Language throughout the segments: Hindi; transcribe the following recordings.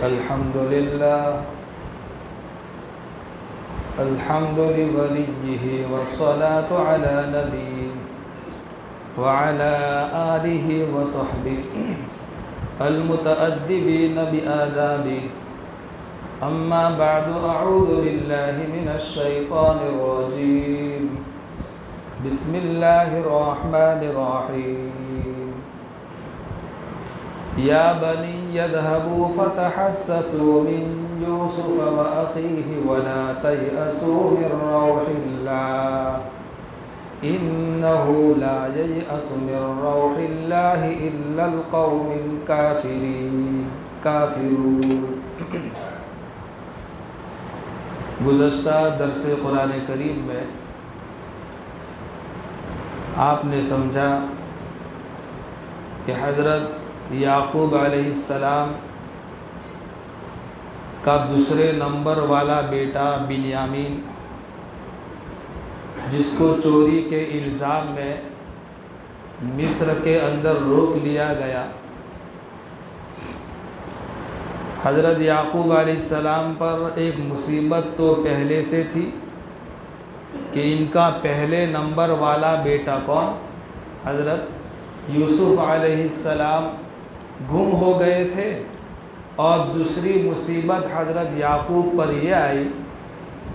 अल्हम्दुलिल्लाह अल्हम्दुलिवलिय्यिहि वस्सलातु अला नबी व अला आलिहि व सहबिहि अलमुतअद्दिबीन बिआदाबि अम्मा बअदु अऊज़ु बिल्लाहि मिनश शैतानिर रजीम बिस्मिल्लाहिर रहमानिर रहीम या बनी यज़हबू फ़तहस्ससू मिन यूसुफ़ व अख़ीहि वला तयअसू मिन रौहिल्लाह इन्नहू ला ययअसु मिन रौहिल्लाहि इल्लल क़ौमुल काफ़िरून। गुज़श्ता दर्से कुरान करीम में आपने समझा कि हज़रत याक़ूब अलैहिस्सलाम का दूसरे नंबर वाला बेटा बिन्यामीन, जिसको चोरी के इल्ज़ाम में मिस्र के अंदर रोक लिया गया, हज़रत याक़ूब अलैहिस्सलाम पर एक मुसीबत तो पहले से थी कि इनका पहले नंबर वाला बेटा कौन, हज़रत यूसुफ़ अलैहिस्सलाम गुम हो गए थे। और दूसरी मुसीबत हज़रत याक़ूब पर यह आई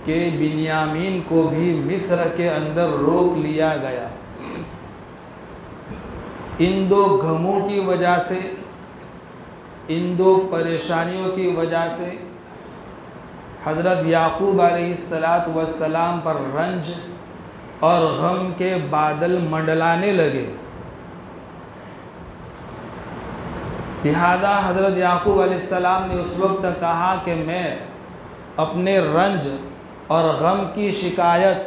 कि बिन्यामीन को भी मिस्र के अंदर रोक लिया गया। इन दो गमों की वजह से, इन दो परेशानियों की वजह से हज़रत याक़ूब अलैहिस्सलातु वस्सलाम पर रंज और गम के बादल मंडलाने लगे। लिहाजा हज़रत याक़ूब अलैहिस्सलाम ने उस वक्त कहा कि मैं अपने रंज और गम की शिकायत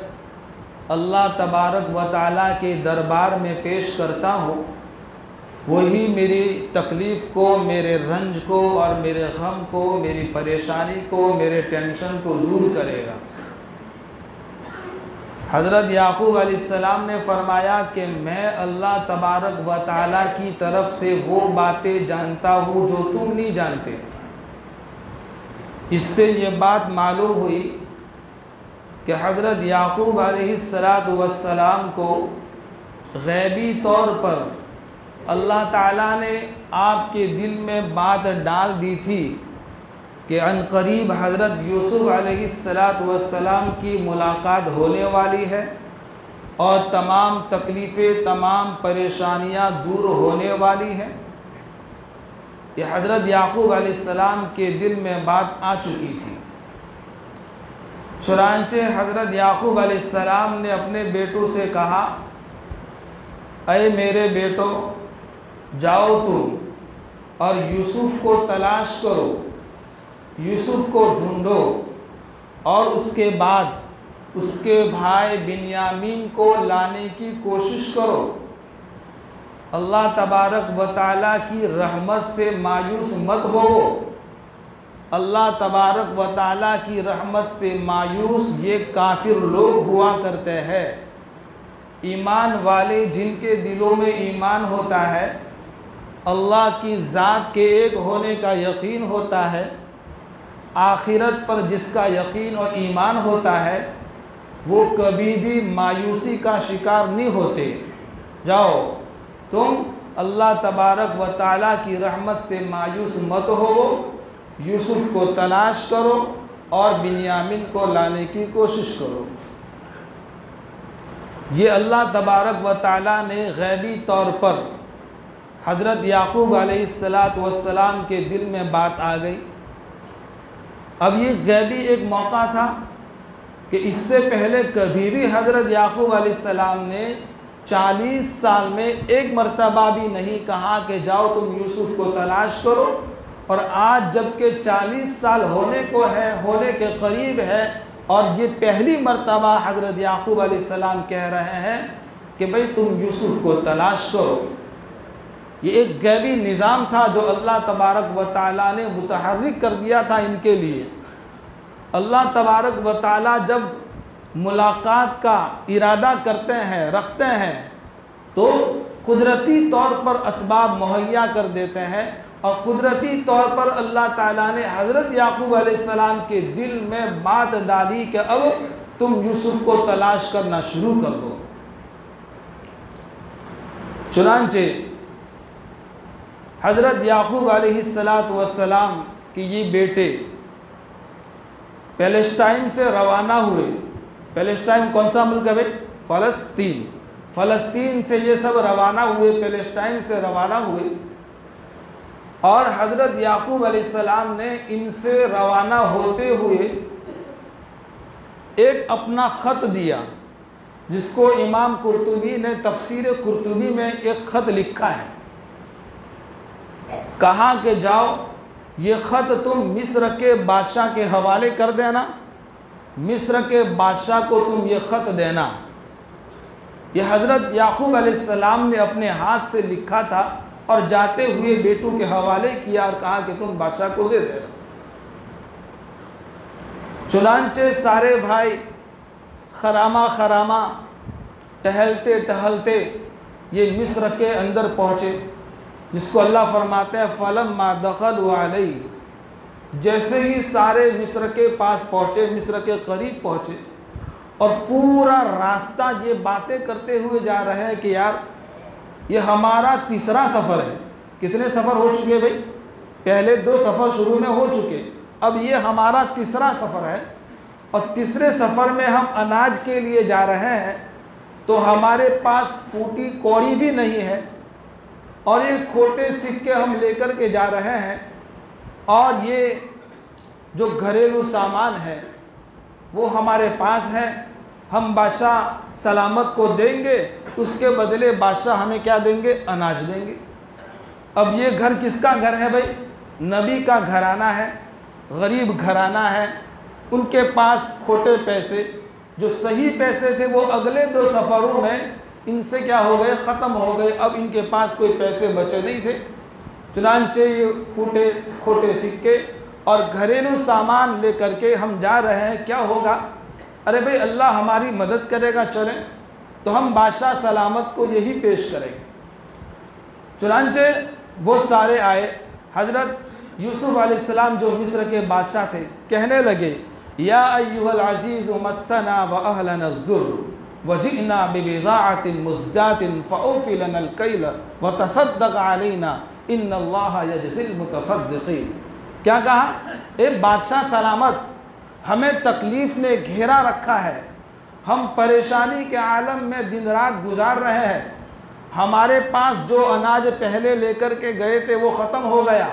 अल्लाह तबारक व तआला के दरबार में पेश करता हूँ, वही मेरी तकलीफ़ को, मेरे रंज को और मेरे गम को, मेरी परेशानी को, मेरे टेंशन को दूर करेगा। हज़रत याक़ूब अलैहिस्सलाम ने फरमाया कि मैं अल्लाह तबारक व तआला की तरफ से वो बातें जानता हूँ जो तुम नहीं जानते। इससे ये बात मालूम हुई कि हज़रत याक़ूब अलैहिस्सलातु वस्सलाम को ग़ैबी तौर पर अल्लाह ताला ने आपके दिल में बात डाल दी थी कि अनक़रीब हज़रत यूसुफ़ अलैहिस्सलातु वस्सलाम की मुलाकात होने वाली है और तमाम तकलीफ़ें, तमाम परेशानियां दूर होने वाली हैं। ये हज़रत याक़ूब अलैहिस्सलाम के दिल में बात आ चुकी थी। चुनांचे हज़रत याक़ूब अलैहिस्सलाम ने अपने बेटों से कहा, अय मेरे बेटों, जाओ तुम और यूसुफ़ को तलाश करो, यूसुफ़ को ढूंढो और उसके बाद उसके भाई बिन्यामीन को लाने की कोशिश करो। अल्लाह तबारक व तआला की रहमत से मायूस मत हो। अल्लाह तबारक व तआला की रहमत से मायूस ये काफिर लोग हुआ करते हैं। ईमान वाले जिनके दिलों में ईमान होता है, अल्लाह की ज़ात के एक होने का यकीन होता है, आखिरत पर जिसका यकीन और ईमान होता है, वो कभी भी मायूसी का शिकार नहीं होते। जाओ तुम अल्लाह तबारक व तआला की रहमत से मायूस मत हो, यूसुफ़ को तलाश करो और बिन्यामीन को लाने की कोशिश करो। ये अल्लाह तबारक व तआला ने ग़ैबी तौर पर हज़रत याक़ूब अलैहिस्सलातु वस्सलाम के दिल में बात आ गई। अब ये ग़ैबी एक मौका था कि इससे पहले कभी भी हज़रत याक़ूब अलैहिस्सलाम ने 40 साल में एक मरतबा भी नहीं कहा कि जाओ तुम यूसुफ़ को तलाश करो। और आज जबकि 40 साल होने को है, होने के करीब है, और ये पहली मरतबा हज़रत याक़ूब अलैहिस्सलाम कह रहे हैं कि भाई तुम यूसुफ़ को तलाश करो। ये एक गैबी निज़ाम था जो अल्लाह तबारक व तआला ने मुतहर्रिक कर दिया था इनके लिए। अल्लाह तबारक व तआला जब मुलाकात का इरादा करते हैं, रखते हैं, तो कुदरती तौर पर असबाब मुहैया कर देते हैं और कुदरती तौर पर अल्लाह ताला ने हज़रत याकूब अलैहिस्सलाम के दिल में बात डाली कि अब तुम यूसुफ को तलाश करना शुरू कर दो। चुनांचे हज़रत याकूब अलैहिस्सलाम के ये बेटे पैलेस्टाइन से रवाना हुए। पैलेस्टाइन कौन सा मुल्क है भाई? फ़लस्तीन। फ़लस्तीन से ये सब रवाना हुए, पैलेस्टाइन से रवाना हुए। और हज़रत याकूब अलैहिस्सलाम ने इनसे रवाना होते हुए एक अपना ख़त दिया, जिसको इमाम कुर्तुबी ने तफसीर कुर्तुबी में एक ख़त लिखा है। कहा कि जाओ ये ख़त तुम मिस्र के बादशाह के हवाले कर देना, मिस्र के बादशाह को तुम ये ख़त देना। ये हज़रत याकूब अलैहिस्सलाम ने अपने हाथ से लिखा था और जाते हुए बेटों के हवाले किया और कहा कि तुम बादशाह को दे देना। चुनांचे सारे भाई खरामा खरामा टहलते टहलते ये मिस्र के अंदर पहुँचे, जिसको अल्लाह फरमाते हैं फलम्मा दखलू अलैहि, जैसे ही सारे मिस्र के पास पहुँचे, मिस्र के करीब पहुँचे और पूरा रास्ता ये बातें करते हुए जा रहे हैं कि यार ये हमारा तीसरा सफ़र है। कितने सफ़र हो चुके भाई? पहले 2 सफ़र शुरू में हो चुके, अब ये हमारा तीसरा सफ़र है और तीसरे सफ़र में हम अनाज के लिए जा रहे हैं, तो हमारे पास फूटी कौड़ी भी नहीं है और ये खोटे सिक्के हम लेकर के जा रहे हैं और ये जो घरेलू सामान है वो हमारे पास है। हम बादशाह सलामत को देंगे, उसके बदले बादशाह हमें क्या देंगे? अनाज देंगे। अब ये घर किसका घर है भाई? नबी का घराना है, गरीब घराना है। उनके पास खोटे पैसे, जो सही पैसे थे वो अगले 2 सफ़रों में इनसे क्या हो गए? ख़त्म हो गए। अब इनके पास कोई पैसे बचे नहीं थे। चुनांचे ये खोटे सिक्के और घरेलू सामान लेकर के हम जा रहे हैं। क्या होगा? अरे भाई अल्लाह हमारी मदद करेगा, चलें तो हम बादशाह सलामत को यही पेश करेंगे। चुनांचे वो सारे आए। हज़रत यूसुफ अलैहिस्सलाम जो मिस्र के बादशाह थे, कहने लगे या अय्युहल अज़ीज़ मस्सना व अहलना ज़ुर्र वजिअना बिबिज़ाअतिन मुज़जातिन फ़अौफ़ि लनल कैल व तसद्दक़ अलैना इन्नल्लाह यजज़िल मुतसद्दिक़ीन। क्या कहा? ए बादशाह सलामत, हमें तकलीफ़ ने घेरा रखा है, हम परेशानी के आलम में दिन रात गुजार रहे हैं। हमारे पास जो अनाज पहले लेकर के गए थे वो ख़त्म हो गया,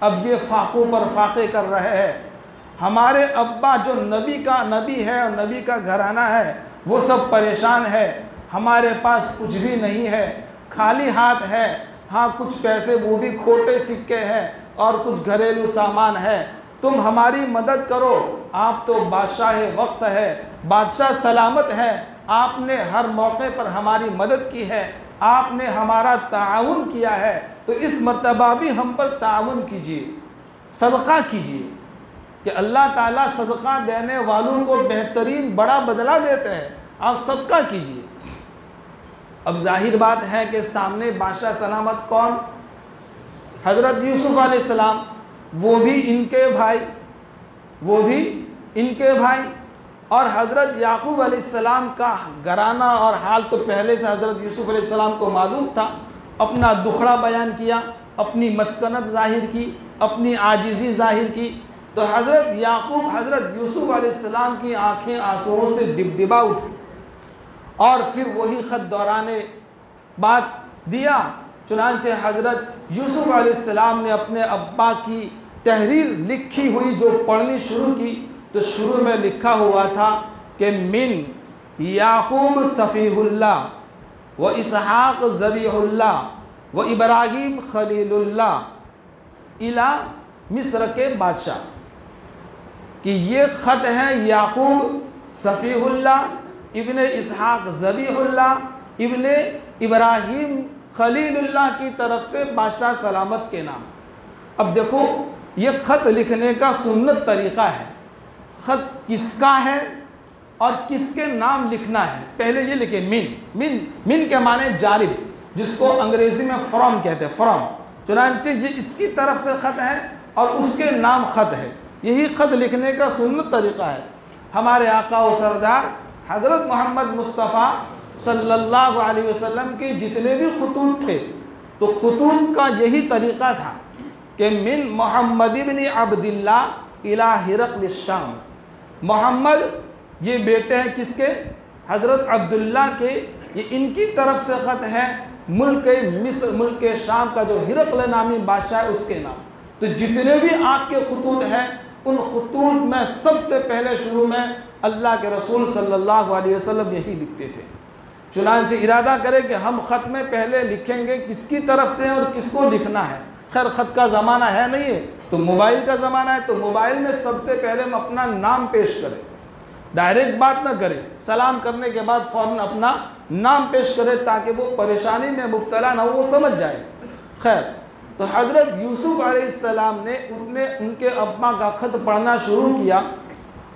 अब ये फाकों पर फाके कर रहे हैं। हमारे अब्बा जो नबी है और नबी का घराना है वो सब परेशान है। हमारे पास कुछ भी नहीं है, खाली हाथ है। हाँ, कुछ पैसे वो भी खोटे सिक्के हैं और कुछ घरेलू सामान है। तुम हमारी मदद करो, आप तो बादशाह वक्त है, बादशाह सलामत है। आपने हर मौके पर हमारी मदद की है, आपने हमारा ताउन किया है, तो इस मर्तबा भी हम पर ताउन कीजिए, सदका कीजिए कि अल्लाह ताला सदका देने वालों को बेहतरीन बड़ा बदला देते हैं। आप सदका कीजिए। अब जाहिर बात है कि सामने बादशाह सलामत कौन? हज़रत यूसुफ अलैहिस्सलाम, वो भी इनके भाई और हज़रत याकूब अलैहिस्सलाम का घराना और हाल तो पहले से हज़रत यूसुफ अलैहिस्सलाम को मालूम था। अपना दुखड़ा बयान किया, अपनी मस्कनत ज़ाहिर की, अपनी आजिज़ी ज़ाहिर की, तो हज़रत याकूब हज़रत यूसुफ अलैहिस्सलाम की आँखें आंसुओं से डिबडिबा उठी और फिर वही ख़त दौराने बात दिया। चुनांचे हज़रत यूसुफ अलैहिस्सलाम ने अपने अब्बा की तहरीर लिखी हुई जो पढ़नी शुरू की, तो शुरू में लिखा हुआ था कि मिन याकूब सफ़ीहुल्लाह व इसहाक़ ज़बीहुल्लाह व इब्राहीम खलीलुल्लाह इला मिस्र के बादशाह, कि ये ख़त है याकूब सफ़ीहुल्लाह इब्ने इसहाक़ ज़बीहुल्लाह इब्ने इब्राहीम खलीलुल्लाह की तरफ से बादशाह सलामत के नाम। अब देखो ये ख़त लिखने का सुन्नत तरीक़ा है, ख़त किसका है और किसके नाम लिखना है। पहले ये लिखे मिन के माने जानिब, जिसको अंग्रेज़ी में फ्रॉम कहते हैं। फ्रॉम चुनांचे ये इसकी तरफ से ख़त है और उसके नाम ख़त है। यही ख़त लिखने का सुन्नत तरीक़ा है। हमारे आका व सरदार हज़रत मोहम्मद मुस्तफ़ा सल्लल्लाहु अलैहि वसल्लम के जितने भी ख़ुतूत थे, तो ख़ुतूत का यही तरीक़ा था कि मिन मोहम्मद इब्न अब्दिल्लाह इला हिरक़्ल शाम। मोहम्मद ये बेटे हैं किसके? हज़रत अब्दुल्ला के। ये इनकी तरफ से ख़त है मुल्क मिस्र, मुल्क शाम का जो हिरक़्ल नामी बादशाह है उसके नाम। तो जितने भी आपके ख़ुतूत हैं उन ख़ुतूत में सबसे पहले शुरू में अल्लाह के रसूल सल्लल्लाहु अलैहि वसल्लम यही लिखते थे। चुनांचे इरादा करें कि हम ख़त में पहले लिखेंगे किसकी तरफ से और किसको लिखना है। खैर ख़त का ज़माना है नहीं है, तो मोबाइल का ज़माना है, तो मोबाइल में सबसे पहले हम अपना नाम पेश करें, डायरेक्ट बात ना करें, सलाम करने के बाद फ़ौरन अपना नाम पेश करें ताकि वो परेशानी में मुब्तला ना हो, वो समझ जाए। खैर, तो हज़रत यूसुफ़ अलैहिस्सलाम ने उनके अब्बा का ख़त पढ़ना शुरू किया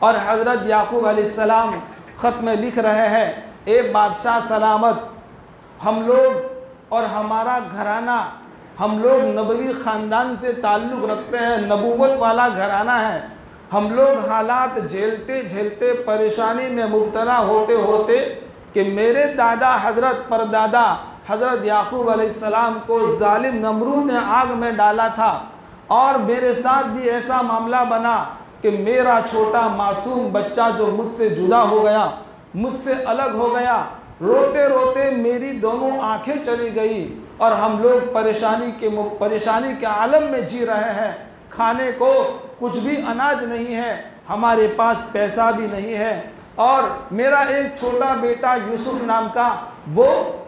और हज़रत याकूब अलैहिस्सलाम ख़त में लिख रहे हैं, ए बादशाह सलामत, हम लोग और हमारा घराना, हम लोग नबवी ख़ानदान से ताल्लुक़ रखते हैं, नबूवत वाला घराना है। हम लोग हालात झेलते झेलते परेशानी में मुब्तला होते होते कि मेरे दादा हज़रत परदादा हज़रत याकूब अलैहिस्सलाम को जालिम नमरूद ने आग में डाला था और मेरे साथ भी ऐसा मामला बना कि मेरा छोटा मासूम बच्चा जो मुझसे जुदा हो गया, मुझसे अलग हो गया, रोते रोते मेरी दोनों आंखें चली गई और हम लोग परेशानी के आलम में जी रहे हैं। खाने को कुछ भी अनाज नहीं है, हमारे पास पैसा भी नहीं है और मेरा एक छोटा बेटा यूसुफ नाम का वो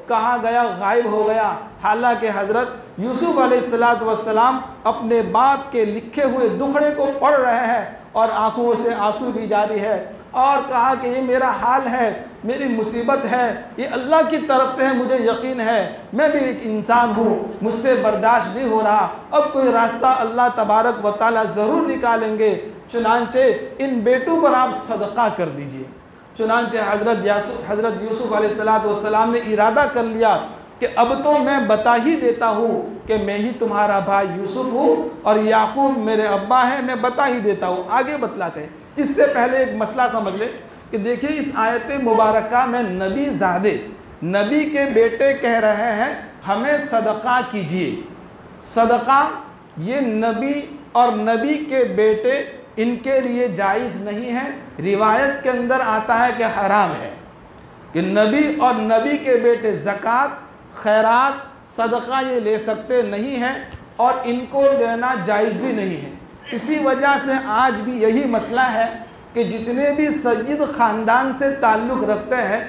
कहाँ गया, गायब हो गया। हालांकि हज़रत यूसुफ अलैहिस्सलाम अपने बाप के लिखे हुए दुखड़े को पढ़ रहे हैं और आंखों से आंसू भी जारी है और कहा कि ये मेरा हाल है, मेरी मुसीबत है, ये अल्लाह की तरफ से है, मुझे यकीन है, मैं भी एक इंसान हूँ, मुझसे बर्दाश्त नहीं हो रहा, अब कोई रास्ता अल्लाह तबारक व तआला ज़रूर निकालेंगे। चुनांचे इन बेटों पर आप सदका कर दीजिए। चुनांचे हज़रत यूसुफ अलैहिस्सलाम ने इरादा कर लिया कि अब तो मैं बता ही देता हूँ कि मैं ही तुम्हारा भाई यूसुफ हूँ और याकूब मेरे अब्बा हैं, मैं बता ही देता हूँ। आगे बतलाते हैं। इससे पहले एक मसला समझ ले कि देखिए इस आयत मुबारका में नबी ज़ादे, नबी के बेटे कह रहे हैं हमें सदका कीजिए। सदका ये नबी और नबी के बेटे इनके लिए जायज़ नहीं है। रिवायत के अंदर आता है कि हराम है कि नबी और नबी के बेटे ज़कात, खैरात, सदका ये ले सकते नहीं हैं और इनको देना जायज़ भी नहीं है। इसी वजह से आज भी यही मसला है कि जितने भी सय्यद ख़ानदान से ताल्लुक़ रखते हैं,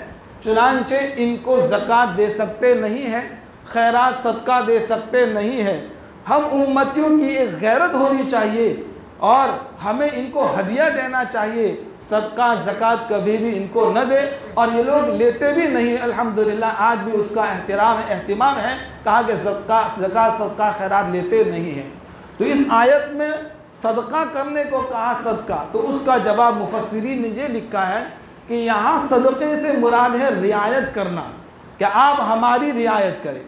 चुनांचे इनको ज़कात दे सकते नहीं हैं, खैरात सदका दे सकते नहीं हैं। हम उम्मतियों की एक गैरत होनी चाहिए और हमें इनको हदिया देना चाहिए। सदका ज़कात कभी भी इनको न दे और ये लोग लेते भी नहीं। अल्हम्दुलिल्लाह आज भी उसका एहतिमाम है। कहा कि ज़कात सदका खैरात लेते नहीं हैं। तो इस आयत में सदका करने को कहा सदका, तो उसका जवाब मुफस्सिरीन ने ये लिखा है कि यहाँ सदक़े से मुराद है रियायत करना, कि आप हमारी रियायत करें।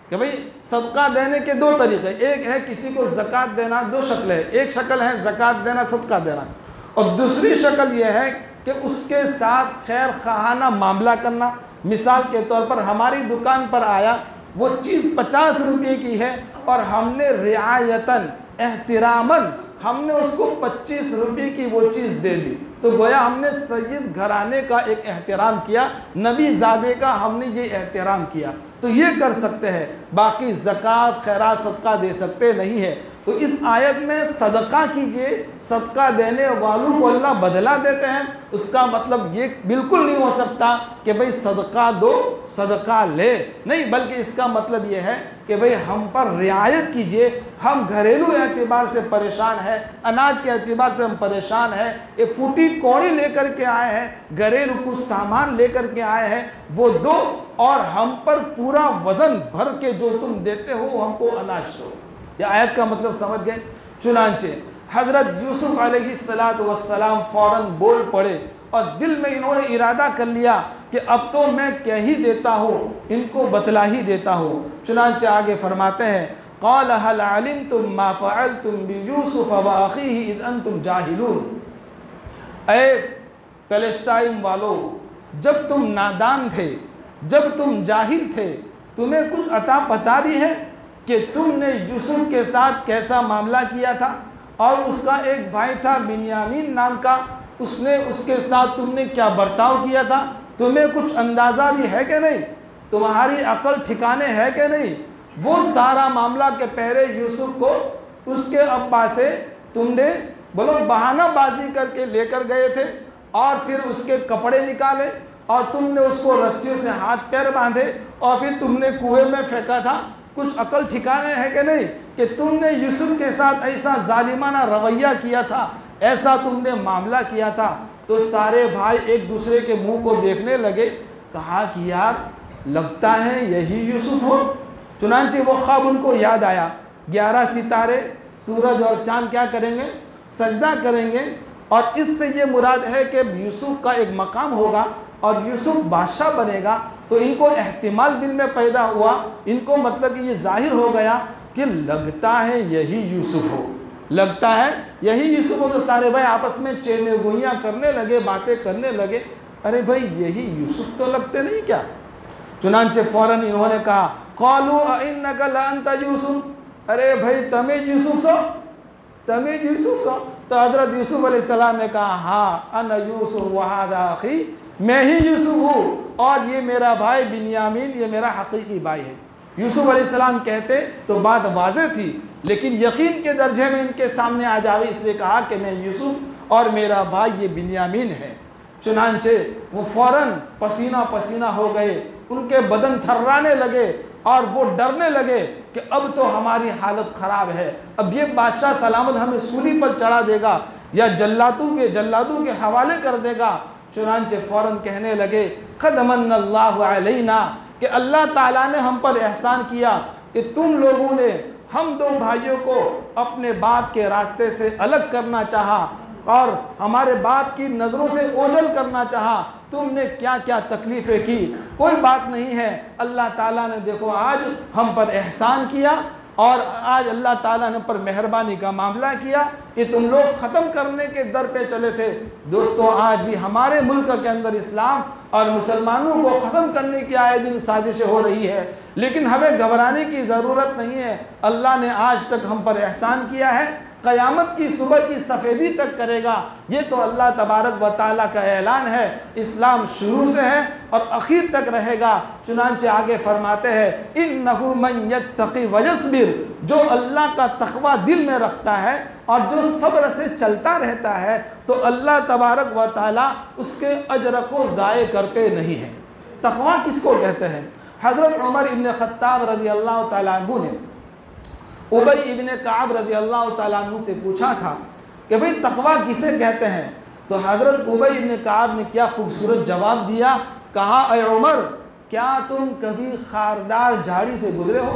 कि भाई सदका देने के दो तरीक़े, एक है किसी को ज़कात देना, दो शक्ल है। एक शक्ल है ज़कात देना, सदका देना, और दूसरी शक्ल यह है कि उसके साथ खैर खाना मामला करना। मिसाल के तौर पर हमारी दुकान पर आया, वो चीज़ 50 रुपये की है और हमने रियायतन एहतिरामन हमने उसको 25 रुपये की वो चीज़ दे दी, तो गोया हमने सय्यद घराने का एक एहतराम किया, नबी ज़ादे का हमने ये एहतराम किया, तो ये कर सकते हैं। बाकी ज़कात खैरात सदका दे सकते नहीं है। तो इस आयत में सदका कीजिए, सदका देने वालों को अल्लाह बदला देते हैं, उसका मतलब ये बिल्कुल नहीं हो सकता कि भाई सदका दो सदका ले, नहीं, बल्कि इसका मतलब ये है कि भाई हम पर रियायत कीजिए। हम घरेलू एतबार से परेशान हैं, अनाज के एतबार से हम परेशान हैं, ये फूटी कौड़ी लेकर के आए हैं, घरेलू कुछ सामान लेकर के आए हैं, वो दो और हम पर पूरा वज़न भर के जो तुम देते हो हमको अनाज दो। यह आयत का मतलब समझ गए। चुनांचे हज़रत यूसुफ अलैहिस्सलातु वस्सलाम फ़ौरन बोल पड़े और दिल में इन्होंने इरादा कर लिया कि अब तो मैं कह ही देता हूँ, इनको बतला ही देता हूँ। चुनांचे आगे फरमाते हैं क़ाल हल अलिमतुम मा फ़अलतुम बियूसुफ़ व अख़ीही इज़ अंतुम जाहिलून। ऐ पैलेस्टाइन वालों, जब तुम नादान थे, जब तुम जाहिल थे, तुम्हें कुछ अता पता भी है कि तुमने यूसुफ के साथ कैसा मामला किया था? और उसका एक भाई था बिन्यामीन नाम का, उसने उसके साथ तुमने क्या बर्ताव किया था? तुम्हें कुछ अंदाज़ा भी है कि नहीं? तुम्हारी अकल ठिकाने है कि नहीं? वो सारा मामला के पहले यूसुफ को उसके अब्बा से तुमने बोलो बहानाबाजी करके लेकर गए थे, और फिर उसके कपड़े निकाले और तुमने उसको रस्सियों से हाथ पैर बांधे और फिर तुमने कुएं में फेंका था। कुछ अकल ठिकाने है कि नहीं कि तुमने यूसुफ के साथ ऐसा जालिमाना रवैया किया था, ऐसा तुमने मामला किया था? तो सारे भाई एक दूसरे के मुंह को देखने लगे, कहा कि यार लगता है यही यूसुफ हो। चुनांचे वो ख्वाब उनको याद आया, 11 सितारे सूरज और चांद क्या करेंगे? सजदा करेंगे। और इससे ये मुराद है कि यूसुफ का एक मकाम होगा और यूसुफ बादशाह बनेगा। तो इनको एहतिमाल दिल में पैदा हुआ, इनको मतलब कि ये जाहिर हो गया कि लगता है यही यूसुफ हो, लगता है यही यूसुफ हो। तो सारे भाई आपस में चेने गोइयाँ करने लगे, बातें करने लगे, अरे भाई यही यूसुफ तो लगते नहीं क्या? चुनांचे फ़ौरन इन्होंने कहा क़ालू अइन्नका लअंता यूसुफ, अरे भाई तमें यूसुफ सो, तमें यूसुफ सो। तो हज़रत यूसुफ अलैहिस्सलाम ने कहा हाँ अना यूसुफ व हाज़ा अख़ी, मैं ही यूसुफ हूँ और ये मेरा भाई बिन्यामीन, ये मेरा हकीकी भाई है। यूसुफ अलैहिस्सलाम कहते तो बात वाज़ेह थी, लेकिन यकीन के दर्जे में इनके सामने आ जावे, इसलिए कहा कि मैं यूसुफ और मेरा भाई ये बिन्यामीन है। चुनांचे वो फ़ौरन पसीना पसीना हो गए, उनके बदन थर्राने लगे और वो डरने लगे कि अब तो हमारी हालत ख़राब है, अब ये बादशाह सलामत हमें सूली पर चढ़ा देगा या जल्लादों के हवाले कर देगा। चुनांचे फ़ौरन कहने लगे क़द मन्नल्लाहु अलैना, कि अल्लाह ताला ने हम पर एहसान किया कि तुम लोगों ने हम दो भाइयों को अपने बाप के रास्ते से अलग करना चाहा और हमारे बाप की नज़रों से ओझल करना चाहा। तुमने क्या क्या तकलीफ़ें की, कोई बात नहीं है, अल्लाह ताला ने देखो आज हम पर एहसान किया और आज अल्लाह ताला ने पर मेहरबानी का मामला किया कि तुम लोग ख़त्म करने के दर पे चले थे। दोस्तों आज भी हमारे मुल्क के अंदर इस्लाम और मुसलमानों को ख़त्म करने की आए दिन साजिशें हो रही है, लेकिन हमें घबराने की ज़रूरत नहीं है। अल्लाह ने आज तक हम पर एहसान किया है, क़यामत की सुबह की सफ़ेदी तक करेगा, ये तो अल्लाह तबारक व तआला का ऐलान है। इस्लाम शुरू से है और आखिर तक रहेगा। चुनांचे आगे फरमाते हैं इन्नहु मन यत्तक़ी व यस्बिर, जो अल्लाह का तक़वा दिल में रखता है और जो सब्र से चलता रहता है तो अल्लाह तबारक व तआला उसके अजर को ज़ाय करते नहीं हैं। तक़वा किसको कहते हैं? हज़रत उमर इब्न ख़त्ताब रज़ी अल्लाह तआला अन्हु ने उबई इब्न काब रज़ी अल्लाह तआला अन्हु से पूछा था कि भाई तक़वा किसे कहते हैं? तो हज़रत उबई इब्न काब ने क्या खूबसूरत जवाब दिया, कहा ऐ उमर, क्या तुम कभी खारदार झाड़ी से गुजरे हो,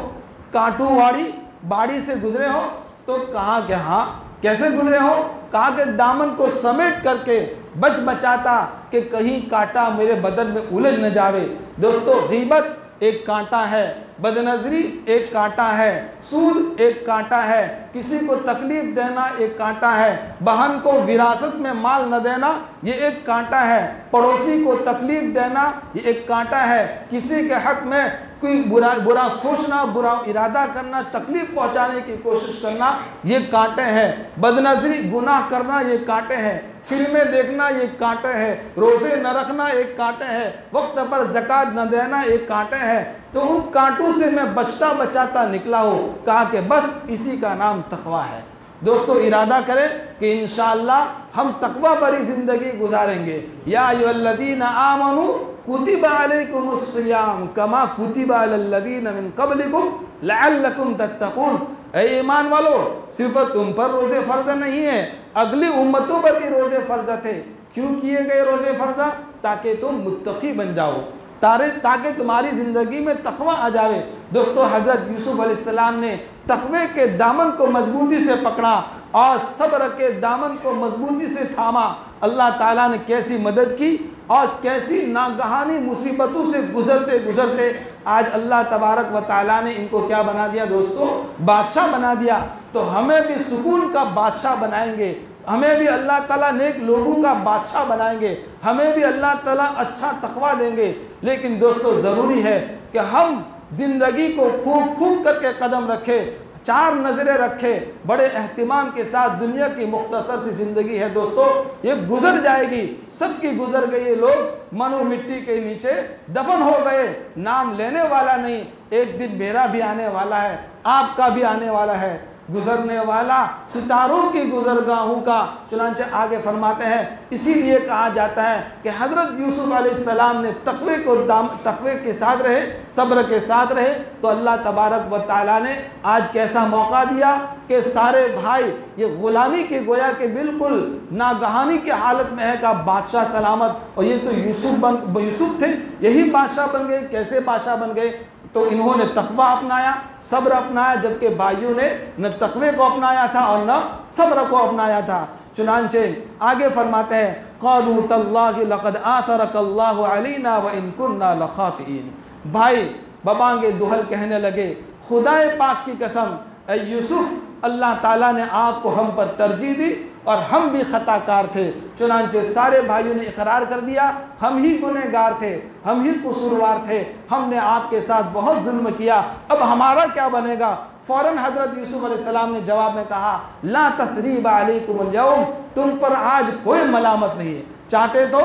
कांटू वाली बाड़ी से गुजरे हो? तो कहा कि हाँ। कैसे गुजरे हो? कहा कि दामन को समेट करके बच बचाता कि कहीं कांटा मेरे बदन में उलझ न जावे। दोस्तों गीबत एक कांटा है, बदनज़री एक कांटा है, सूद एक कांटा है, किसी को तकलीफ देना एक कांटा है, बहन को विरासत में माल न देना ये एक कांटा है, पड़ोसी को तकलीफ देना ये एक कांटा है, किसी के हक में कोई बुरा सोचना, बुरा इरादा करना, तकलीफ पहुंचाने की कोशिश करना ये कांटे हैं, बदनज़री गुनाह करना ये कांटे हैं, फिल्में देखना ये कांटे हैं, रोज़े न रखना एक कांटे है, वक्त पर ज़कात न देना एक कांटे है। तो उन कांटों से मैं बचता बचाता निकला हूँ। कहा कि बस इसी का नाम तक़वा है। दोस्तों इरादा करें कि इंशाअल्लाह हम तक़वा भरी ज़िंदगी गुजारेंगे। या अय्युहल्लज़ीना आमनू कुतिबा अलैकुमुस्सियाम कमा कुतिबा अलल्लज़ीना मिन क़ब्लिकुम लअल्लकुम तत्तक़ून। ऐ ईमान वालो, सिर्फ तुम पर रोज़े फ़र्ज़ नहीं है, अगली उम्मतों पर भी रोज़े फ़र्ज़ थे। क्यों किए गए रोज़े फ़र्ज़? ताकि तुम मुत्तक़ी बन जाओ, ताकि तुम्हारी ज़िंदगी में तक़वा आ जावे। दोस्तों हज़रत यूसुफ अलैहिस्सलाम ने तक़वे के दामन को मजबूती से पकड़ा और सब्र के दामन को मजबूती से थामा। अल्लाह ताला ने कैसी मदद की? और कैसी नागहानी मुसीबतों से गुजरते गुजरते आज अल्लाह तबारक व ताला ने इनको क्या बना दिया दोस्तों, बादशाह बना दिया। तो हमें भी सुकून का बादशाह बनाएंगे, हमें भी अल्लाह ताला नेक लोगों का बादशाह बनाएंगे, हमें भी अल्लाह ताला अच्छा तकवा देंगे। लेकिन दोस्तों ज़रूरी है कि हम ज़िंदगी को फूंक फूंक करके कदम रखें, चार नज़रें रखें, बड़े एहतिमाम के साथ। दुनिया की मुख्तसर सी ज़िंदगी है दोस्तों, ये गुजर जाएगी, सबकी गुजर गई। ये लोग मनु मिट्टी के नीचे दफन हो गए, नाम लेने वाला नहीं। एक दिन मेरा भी आने वाला है, आपका भी आने वाला है, गुजरने वाला सितारों की गुजरगाहों का। चुनांचे आगे फरमाते हैं, इसीलिए कहा जाता है कि हज़रत यूसुफ अलैहिस्सलाम ने तक़वे के साथ रहे, सब्र के साथ रहे, तो अल्लाह तबारक व तआला ने आज कैसा मौका दिया कि सारे भाई ये ग़ुलामी के गोया के बिल्कुल नागहानी की हालत में है का बादशाह सलामत। और ये तो यूसुफ थे, यही बादशाह बन गए। कैसे बादशाह बन गए? तो इन्होंने तक़वा अपनाया, सब्र अपनाया, जबकि भाइयों ने न तक़वे को अपनाया था और न सब्र को अपनाया था। चुनांचे आगे फरमाते हैं, क़ालू तल्लाहि लक़द आथरकल्लाहु अलैना व इन कुन्ना लख़ातिईन। भाई बबांगे दुहल कहने लगे, खुदाए पाक की कसम, ऐ यूसुफ, अल्लाह ताला ने आपको हम पर तरजीह दी और हम भी ख़ताकार थे। चुनांचे सारे भाइयों ने इकरार कर दिया, हम ही गुनहगार थे, हम ही कसूरवार थे, हमने आपके साथ बहुत जुल्म किया, अब हमारा क्या बनेगा? फ़ौरन हज़रत यूसुफ अलैहिस्सलाम ने जवाब में कहा, ला तस्रीबा अलैकुमुल यौम, तुम पर आज कोई मलामत नहीं है। चाहते तो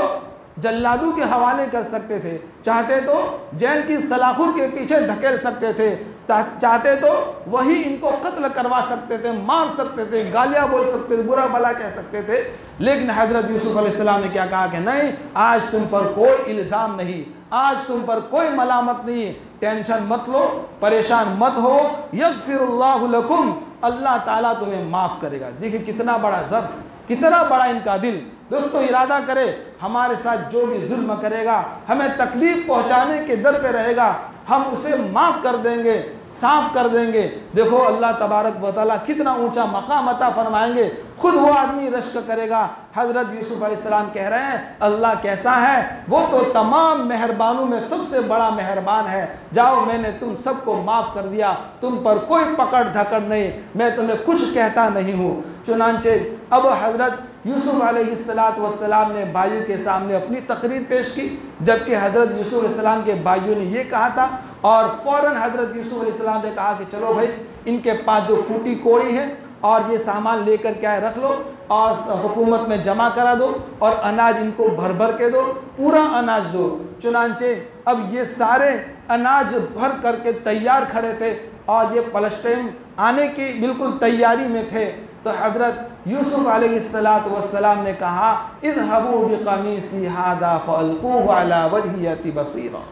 जल्लादों के हवाले कर सकते थे, चाहते तो जेल की सलाखों के पीछे धकेल सकते थे, चाहते तो वही इनको कत्ल करवा सकते थे, मार सकते थे, गालियाँ बोल सकते थे, बुरा भला कह सकते थे। लेकिन हज़रत यूसुफ अलैहिस्सलाम ने क्या कहा कि नहीं, आज तुम पर कोई इल्ज़ाम नहीं, आज तुम पर कोई मलामत नहीं, टेंशन मत लो, परेशान मत हो, यग़फ़िरुल्लाहु लकुम, अल्लाह ताला तुम्हें माफ़ करेगा। देखिए कितना बड़ा ज़र्फ़, कितना बड़ा इनका दिल। दोस्तों इरादा करे, हमारे साथ जो भी जुल्म करेगा, हमें तकलीफ पहुंचाने के दर पे रहेगा, हम उसे माफ़ कर देंगे, साफ कर देंगे। देखो अल्लाह तबारक व तआला कितना ऊंचा मकाम अता फरमाएंगे, खुद वो आदमी रश्क करेगा। हज़रत यूसुफ अलैहिस्सलाम कह रहे हैं, अल्लाह कैसा है, वो तो तमाम मेहरबानों में सबसे बड़ा मेहरबान है। जाओ, मैंने तुम सबको माफ़ कर दिया, तुम पर कोई पकड़ धकड़ नहीं, मैं तुम्हें कुछ कहता नहीं हूँ। चुनांचे अब हज़रत यूसुफ अलैहिस्सलाम ने भाइयों के सामने अपनी तकरीर पेश की, जबकि हज़रत यूसुफ अलैहिस्सलाम के भाइयों ने ये कहा था। और फ़ौरन हज़रत यूसुफ अलैहिस्सलाम ने कहा कि चलो भाई, इनके पास जो फूटी कोड़ी है और ये सामान लेकर क्या है रख लो और हुकूमत में जमा करा दो और अनाज इनको भर भर के दो, पूरा अनाज दो। चुनांचे अब ये सारे अनाज भर करके तैयार खड़े थे और ये फ़लस्तीन आने की बिल्कुल तैयारी में थे। तो हज़रत यूसुफ अलैहिस्सलाम ने कहा, इज़हबू बिक़मीसी हादा फ़अल्क़ूहु अला वजहि यअति बसीरा।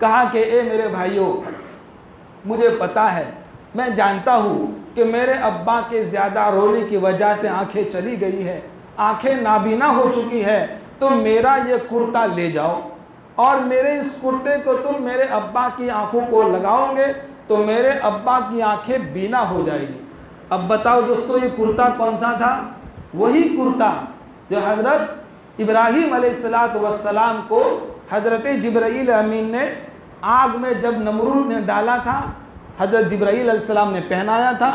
कहा कि ए मेरे भाइयों, मुझे पता है, मैं जानता हूँ कि मेरे अब्बा के ज़्यादा रोने की वजह से आंखें चली गई है, आंखें नाबीना हो चुकी है, तो मेरा ये कुर्ता ले जाओ और मेरे इस कुर्ते को तुम मेरे अब्बा की आंखों को लगाओगे तो मेरे अब्बा की आंखें बीना हो जाएगी। अब बताओ दोस्तों, ये कुर्ता कौन सा था? वही कुर्ता जो हज़रत इब्राहीम अलैहिस्सलाम को हज़रत जिब्राईल अमीन ने आग में जब नमरूद ने डाला था, हज़रत जिब्राईल अलैहिस्सलाम ने पहनाया था।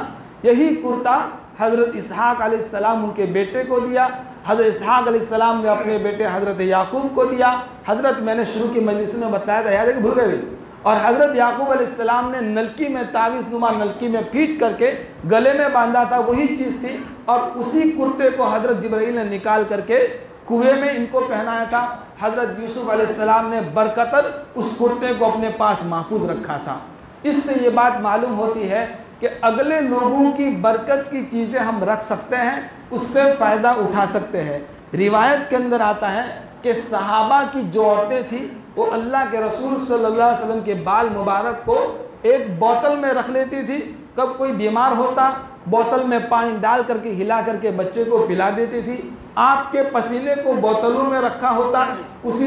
यही कुर्ता हज़रत इसहाक़ अलैहिस्सलाम उनके बेटे को दिया, हज़रत इसहाक़ अलैहिस्सलाम ने अपने बेटे हज़रत याकूब को दिया। हज़रत मैंने शुरू की मजलिस में बताया था, याद है कि भूल गए? और हज़रत याकूब अलैहिस्सलाम ने नलकी में, तावीज़ नुमा नलकी में फीट करके गले में बांधा था, वही चीज़ थी। और उसी कुर्ते को हज़रत जिब्राईल ने निकाल करके कुएं में इनको पहनाया था। हज़रत यूसुफ अलैहिस्सलाम ने बरकतर उस कुर्ते को अपने पास महफूज रखा था। इससे ये बात मालूम होती है कि अगले लोगों की बरकत की चीज़ें हम रख सकते हैं, उससे फ़ायदा उठा सकते हैं। रिवायत के अंदर आता है कि सहाबा की जो औरतें थी वो अल्लाह के रसूल सल्लल्लाहु अलैहि वसल्लम के बाल मुबारक को एक बोतल में रख लेती थी। कब कोई बीमार होता, बोतल में पानी डाल करके हिला करके बच्चे को पिला देती थी। आपके पसीने को बोतलों में रखा होता, उसी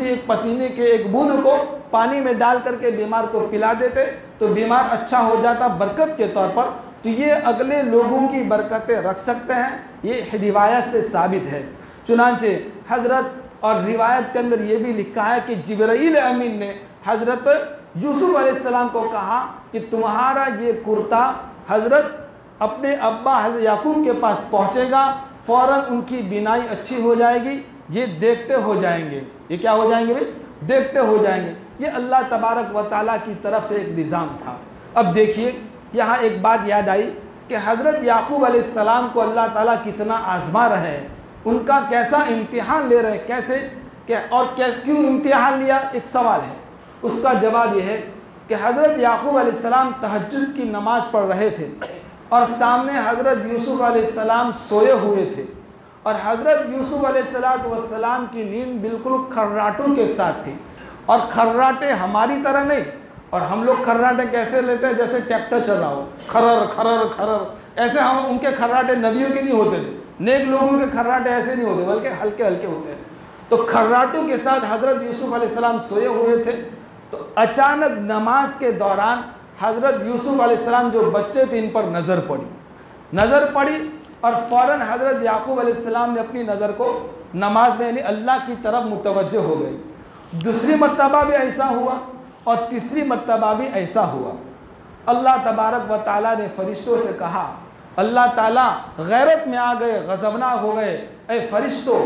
एक पसीने के एक बूंद को पानी में डाल करके बीमार को पिला देते तो बीमार अच्छा हो जाता बरकत के तौर पर। तो ये अगले लोगों की बरकतें रख सकते हैं, ये रिवायत से साबित है। चुनांचे हज़रत और रिवायत के अंदर ये भी लिखा है कि जिब्राईल अमीन ने हज़रत यूसुफ अलैहिस्सलाम को कहा कि तुम्हारा ये कुर्ता हज़रत अपने अब्बा हज़रत याकूब के पास पहुँचेगा, फ़ौरन उनकी बिनाई अच्छी हो जाएगी, ये देखते हो जाएंगे। ये क्या हो जाएंगे भाई? देखते हो जाएंगे। ये अल्लाह तबारक व तआला की तरफ से एक निज़ाम था। अब देखिए यहाँ एक बात याद आई कि हज़रत याकूब अलैहिस्सलाम को अल्लाह ताला कितना आज़मा रहे हैं, उनका कैसा इम्तिहान ले रहे हैं, कैसे क्यों इम्तिहान लिया, एक सवाल है। उसका जवाब यह है कि हज़रत याकूब अलैहिस्सलाम तहज्जुद की नमाज़ पढ़ रहे थे और सामने हज़रत यूसुफ अलैहिस्सलाम सोए हुए थे और हज़रत यूसुफ अलैहिस्सलाम की नींद बिल्कुल खर्राटों के साथ थी। और खर्राटे हमारी तरह नहीं, और हम लोग खर्राटे कैसे लेते हैं, जैसे ट्रैक्टर चल रहा हो, खरर खरर खरर, ऐसे हम उनके खर्राटे नबियों के नहीं होते थे, नेक लोगों के खर्राटे ऐसे नहीं होते, बल्कि हल्के हल्के होते हैं। तो खर्राटों के साथ हज़रत यूसुफ अलैहिस्सलाम सोए हुए थे। तो अचानक नमाज के दौरान हज़रत यूसुफ अलैहिस्सलाम जो बच्चे थे इन पर नज़र पड़ी और फ़ौरन हज़रत याकूब अलैहिस्सलाम ने अपनी नज़र को नमाज में यानी अल्लाह की तरफ मुतवज्जह हो गई। दूसरी मर्तबा भी ऐसा हुआ और तीसरी मर्तबा भी ऐसा हुआ। अल्लाह तबारक व तआला ने फरिश्तों से कहा, अल्लाह ताला गैरत में आ गए, गज़बनाक हो गए, ऐ फरिश्तों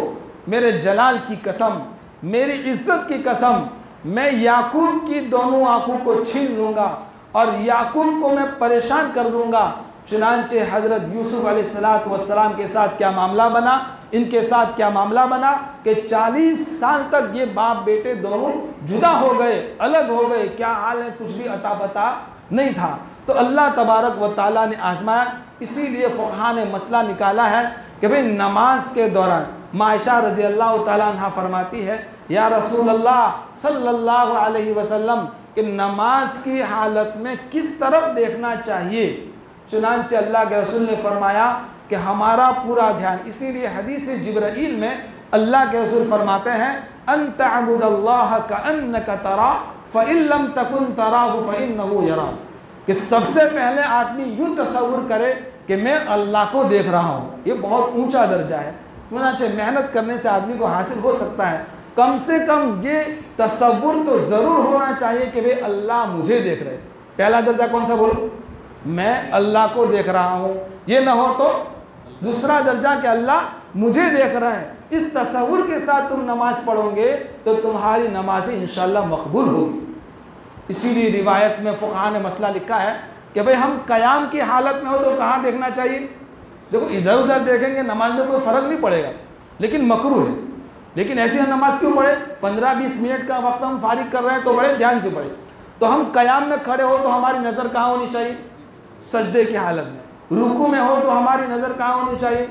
मेरे जलाल की कसम, मेरी इज़्ज़त की कसम, मैं याकूब की दोनों आँखों को छीन लूँगा और याकूब को मैं परेशान कर दूँगा। चुनांचे हज़रत यूसुफ अलैहिस्सलाम के साथ क्या मामला बना, इनके साथ क्या मामला बना कि 40 साल तक ये बाप बेटे दोनों जुदा हो गए, अलग हो गए, क्या हाल है कुछ भी अता पता नहीं था। तो अल्लाह तबारक व तआला ने आज़माया। इसीलिए फ़ुक़हा ने मसला निकाला है कि भाई नमाज के दौरान आयशा रज़ी अल्लाह तआला अन्हा फरमाती है, या रसूल अल्लाह सल्लल्लाहु अलैहि वसल्लम कि नमाज की हालत में किस तरफ देखना चाहिए। चुनांचे अल्लाह के रसूल ने फरमाया कि हमारा पूरा ध्यान, इसीलिए हदीस जिब्राईल में अल्लाह के रसूल फरमाते हैं अन तअबुदल्लाह कअन्नका तरा फ़इन लम तकुन तराहु फ़इन्नहु यराक, कि सबसे पहले आदमी यूँ तसव्वुर करे कि मैं अल्लाह को देख रहा हूँ। ये बहुत ऊंचा दर्जा है, चुनांचे मेहनत करने से आदमी को हासिल हो सकता है। कम से कम ये तसव्वुर तो ज़रूर होना चाहिए कि भाई अल्लाह मुझे देख रहे। पहला दर्जा कौन सा बोलो, मैं अल्लाह को देख रहा हूँ। ये ना हो तो दूसरा दर्जा कि अल्लाह मुझे देख रहा है। इस तसव्वुर के साथ तुम नमाज पढ़ोगे तो तुम्हारी नमाज़ें इंशाअल्लाह मकबूल होगी। इसीलिए रिवायत में फ़ुक़हा ने मसला लिखा है कि भाई हम क़याम की हालत में हो तो कहाँ देखना चाहिए। देखो इधर उधर देखेंगे नमाज में कोई फ़र्क नहीं पड़ेगा, लेकिन मकरूह है। लेकिन ऐसी हम नमाज क्यों पढ़े, 15-20 मिनट का वक्त हम फारिग कर रहे हैं तो बड़े ध्यान से पढ़े। तो हम क़याम में खड़े हो तो हमारी नज़र कहाँ होनी चाहिए, सजदे की हालत में। रुकू में हो तो हमारी नज़र कहाँ होनी चाहिए,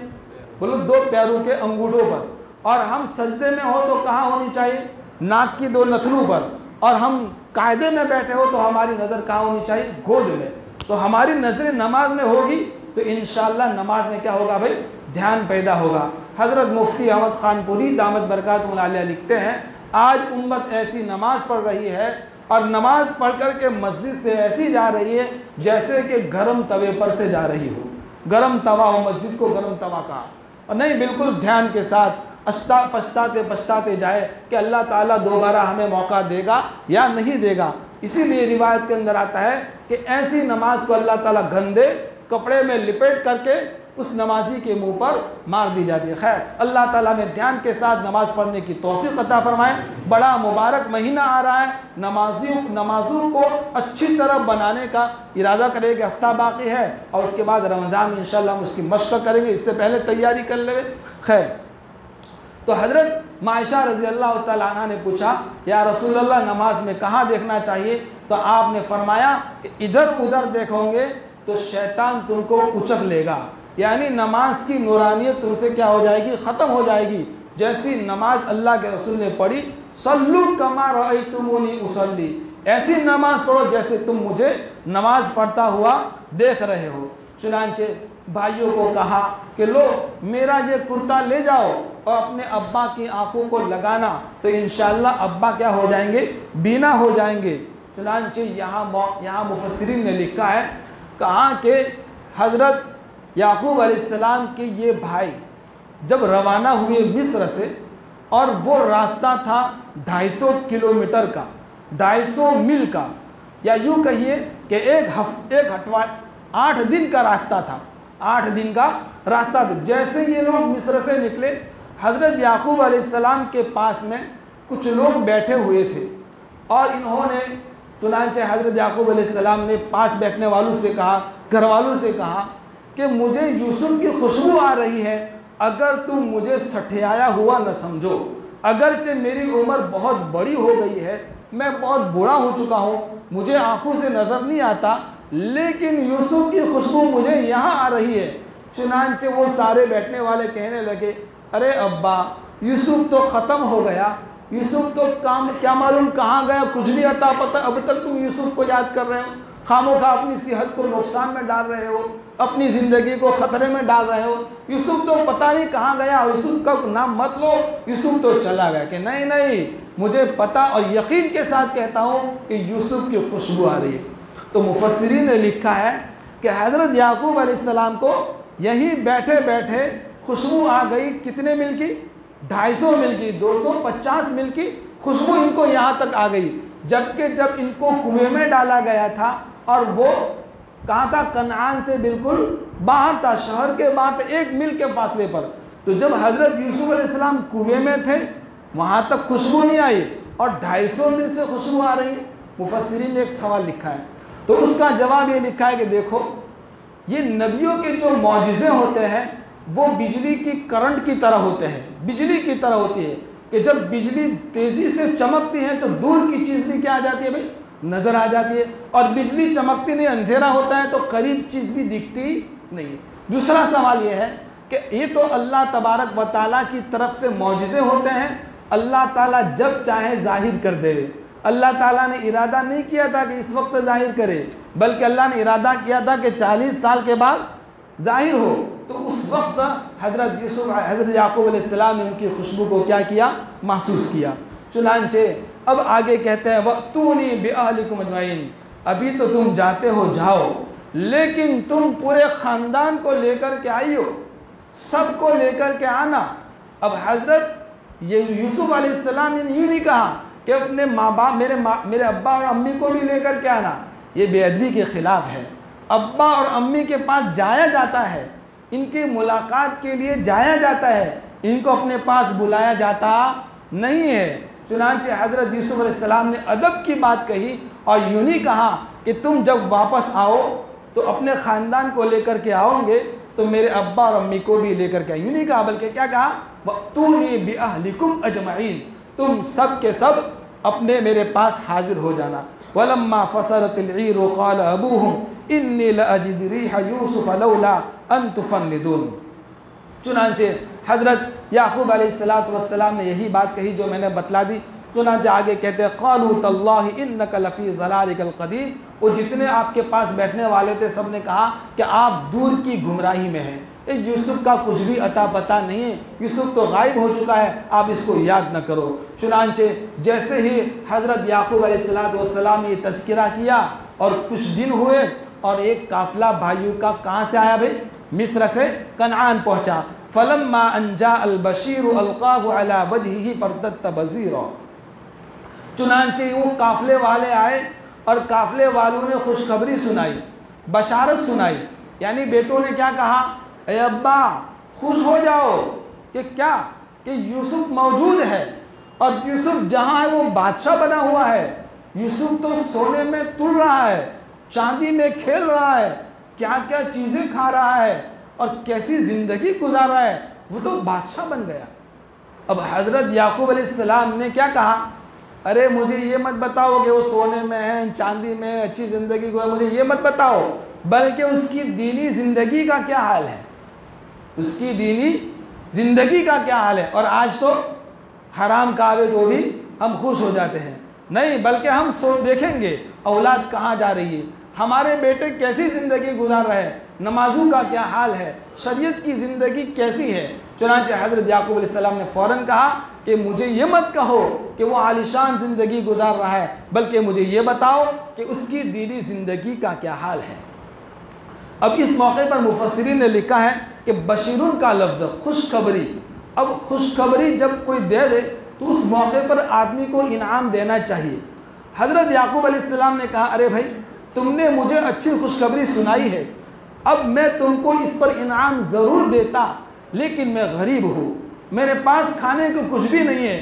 बोलो 2 पैरों के अंगूठों पर। और हम सजदे में हो तो कहाँ होनी चाहिए, नाक की 2 नथनों पर। और हम कायदे में बैठे हो तो हमारी नज़र कहाँ होनी चाहिए, गोद में। तो हमारी नज़रें नमाज में होगी तो इंशाअल्लाह नमाज में क्या होगा भाई, ध्यान पैदा होगा। हज़रत मुफ्ती अहमद खानपुरी दामत बरकातुहु आलिया लिखते हैं, आज उम्मत ऐसी नमाज पढ़ रही है और नमाज पढ़ कर के मस्जिद से ऐसी जा रही है जैसे कि गर्म तवे पर से जा रही हो। गर्म तवा हो, मस्जिद को गर्म तवा कहा, और नहीं बिल्कुल ध्यान के साथ पछताते जाए कि अल्लाह ताला दोबारा हमें मौका देगा या नहीं देगा। इसीलिए रिवायत के अंदर आता है कि ऐसी नमाज को अल्लाह ताला गंदे कपड़े में लिपेट करके उस नमाजी के मुंह पर मार दी जाती है। खैर अल्लाह ताला में ध्यान के साथ नमाज पढ़ने की तौफीक अता फरमाए। बड़ा मुबारक महीना आ रहा है, नमाजों को अच्छी तरह बनाने का इरादा करेंगे। हफ्ता बाकी है और उसके बाद रमज़ान में इंशाअल्लाह हम उसकी मशक़ करेंगे, इससे पहले तैयारी कर लेंगे। खैर तो हज़रत आयशा रज़ी अल्लाह तआला अन्हा ने पूछा, या रसूल अल्लाह नमाज में कहाँ देखना चाहिए। तो आपने फरमाया कि इधर उधर देखोगे तो शैतान तुमको उचक लेगा, यानी नमाज की नूरानियत तुमसे क्या हो जाएगी, ख़त्म हो जाएगी। जैसी नमाज अल्लाह के रसूल ने पढ़ी, सल्लू कमा रअयतुमूनी उसल्ली, ऐसी नमाज पढ़ो जैसे तुम मुझे नमाज पढ़ता हुआ देख रहे हो। चुनांचे भाइयों को कहा कि लो मेरा ये कुर्ता ले जाओ और अपने अब्बा की आंखों को लगाना, तो इंशाअल्लाह अब्बा क्या हो जाएंगे, बीना हो जाएंगे। चुनांचे यहाँ मुफस्सिरीन ने लिखा है, कहा कि हज़रत याकूब अलैहिस्सलाम के ये भाई जब रवाना हुए मिस्र से और वो रास्ता था 250 किलोमीटर का, 250 मील का, या यूँ कहिए कि एक 8 दिन का रास्ता था, 8 दिन का रास्ता था। जैसे ये लोग मिस्र से निकले, हज़रत याकूब अलैहिस्सलाम के पास में कुछ लोग बैठे हुए थे और इन्होंने चुनांचे हज़रत याकूब अलैहिस्सलाम ने पास बैठने वालों से कहा, घर वालों से कहा कि मुझे यूसुफ की खुशबू आ रही है, अगर तुम मुझे सठियाया हुआ न समझो, अगरचे मेरी उम्र बहुत बड़ी हो गई है, मैं बहुत बूढ़ा हो चुका हूँ, मुझे आंखों से नज़र नहीं आता, लेकिन यूसुफ की खुशबू मुझे यहाँ आ रही है। चुनांचे वो सारे बैठने वाले कहने लगे, अरे अब्बा, यूसुफ तो ख़त्म हो गया, यूसुफ तो काम क्या मालूम कहाँ गया, कुछ नहीं आता पता, अब तक तुम यूसुफ को याद कर रहे हो, खामोखा अपनी सेहत को नुकसान में डाल रहे हो, अपनी ज़िंदगी को ख़तरे में डाल रहे हो, यूसुफ तो पता नहीं कहाँ गया, यूसुफ का नाम मत लो, यूसुफ तो चला गया। कि नहीं नहीं, मुझे पता और यकीन के साथ कहता हूँ कि यूसुफ की खुशबू आ रही है। तो मुफस्सिरीन ने लिखा है कि हज़रत याकूब अलैहिस्सलाम को यहीं बैठे बैठे खुशबू आ गई, कितने मील की, 250 मील की, 250 मील की खुशबू इनको यहाँ तक आ गई। जबकि जब इनको कुएं में डाला गया था और वो कहाँ था, कनान से बिल्कुल बाहर था, शहर के बाहर था, 1 मील के फासले पर। तो जब हज़रत यूसुफ अलैहिस्सलाम कुएं में थे, वहाँ तक खुशबू नहीं आई और 250 मील से खुशबू आ रही है। मुफस्सिरीन ने एक सवाल लिखा है, तो उसका जवाब ये लिखा है कि देखो, ये नबियों के जो मौजिज़े होते हैं वो बिजली की करंट की तरह होते हैं, बिजली की तरह होती है कि जब बिजली तेज़ी से चमकती है तो दूर की चीज़ भी क्या आ जाती है भाई, नज़र आ जाती है, और बिजली चमकती नहीं, अंधेरा होता है तो करीब चीज़ भी दिखती नहीं है। दूसरा सवाल ये है कि ये तो अल्लाह तबारक व तआला की तरफ से मौजिज़े होते हैं, अल्लाह ताला जब चाहे ज़ाहिर कर दे। अल्लाह ताला ने इरादा नहीं किया था कि इस वक्त ज़ाहिर करे, बल्कि अल्लाह ने इरादा किया था कि 40 साल के बाद ज़ाहिर हो। तो उस वक्त हज़रत याकूब अलैहिस्सलाम ने उनकी खुशबू को क्या किया, महसूस किया। चुनांचे अब आगे कहते हैं, वअतूनी बिअहलिकुम अजमईन, अभी तो तुम जाते हो जाओ, लेकिन तुम पूरे ख़ानदान को लेकर के आई हो, सबको लेकर के आना। अब हज़रत ये यूसुफ अलैहिस्सलाम ने यूँ नहीं कहा कि अपने माँ बाप मेरे अब्बा और अम्मी को भी लेकर के आना, ये बेअदबी के ख़िलाफ़ है। अब्बा और अम्मी के पास जाया जाता है, इनकी मुलाकात के लिए जाया जाता है, इनको अपने पास बुलाया जाता नहीं है। चुनांचे हज़रत यूसुफ अलैहिस्सलाम ने अदब की बात कही और यूँ नहीं कहा कि तुम जब वापस आओ तो अपने ख़ानदान को लेकर के आओगे तो मेरे अब्बा और अम्मी को भी लेकर के, यूँ नहीं कहा, बल्कि क्या कहा, वअतूनी बिअहलिकुम अजमईन, तुम सब के सब अपने मेरे पास हाजिर हो जाना। वलम्मा फसलतिल ईरु क़ाल अबूहुम इन्नी लअजिदु रीह यूसुफ लौला अन तुफन्निदून। चुनांचे हज़रत याकूब अलैहिस्सलातु वस्सलाम ने यही बात कही जो मैंने बतला दी। चुनांचे आगे कहते हैं, क़ालू तल्लाहि इन्नका लफ़ी ज़लालिकल क़दीम, वो जितने आपके पास बैठने वाले थे सब ने कहा कि आप दूर की गुमराही में हैं, यूसुफ का कुछ भी अता पता नहीं है, यूसुफ तो गायब हो चुका है, आप इसको याद न करो। चुनांचे जैसे ही हज़रत याकूब अलैहिस्सलातु वस्सलाम ने ये तज़किरा किया और कुछ दिन हुए और एक काफ़िला भाइयों का कहाँ से आया भाई, मिस्र से कनान पहुँचा। फलम्मा अंजा अलबशीर अलक़ाहु अला वजहिही फर्तद्द बसीरा। चुनांचे वो काफ़िले वाले आए और काफ़िले वालों ने खुशखबरी सुनाई, बशारत सुनाई, यानी बेटों ने क्या कहा, ए अब्बा खुश हो जाओ कि क्या, कि यूसुफ मौजूद है और यूसुफ जहाँ है वो बादशाह बना हुआ है, यूसुफ तो सोने में तुल रहा है, चांदी में खेल रहा है, क्या क्या चीज़ें खा रहा है और कैसी ज़िंदगी गुजार रहा है, वो तो बादशाह बन गया। अब हज़रत याकूब अलैहिस्सलाम ने क्या कहा, अरे मुझे ये मत बताओ कि वो सोने में है, चांदी में है, अच्छी ज़िंदगी गुजार, मुझे ये मत बताओ, बल्कि उसकी दीनी ज़िंदगी का क्या हाल है, उसकी दीनी ज़िंदगी का क्या हाल है। और आज तो हराम कावे तो भी हम खुश हो जाते हैं, नहीं, बल्कि हम देखेंगे औलाद कहाँ जा रही है, हमारे बेटे कैसी ज़िंदगी गुजार रहे हैं, नमाजों का क्या हाल है, शरीयत की ज़िंदगी कैसी है। चुनांचे हज़रत याकूब अलैहिस्सलाम ने फ़ौरन कहा कि मुझे ये मत कहो कि वो आलिशान ज़िंदगी गुजार रहा है, बल्कि मुझे ये बताओ कि उसकी दीनी ज़िंदगी का क्या हाल है। अब इस मौके पर मुफस्सिरीन ने लिखा है कि बशीरुन का लफ्ज़ खुशखबरी, अब खुशखबरी जब कोई दे तो उस मौके पर आदमी को इनाम देना चाहिए। हज़रत याकूब अलैहिस्सलाम ने कहा, अरे भाई तुमने मुझे अच्छी खुशखबरी सुनाई है, अब मैं तुमको इस पर इनाम ज़रूर देता, लेकिन मैं गरीब हूँ, मेरे पास खाने को कुछ भी नहीं है।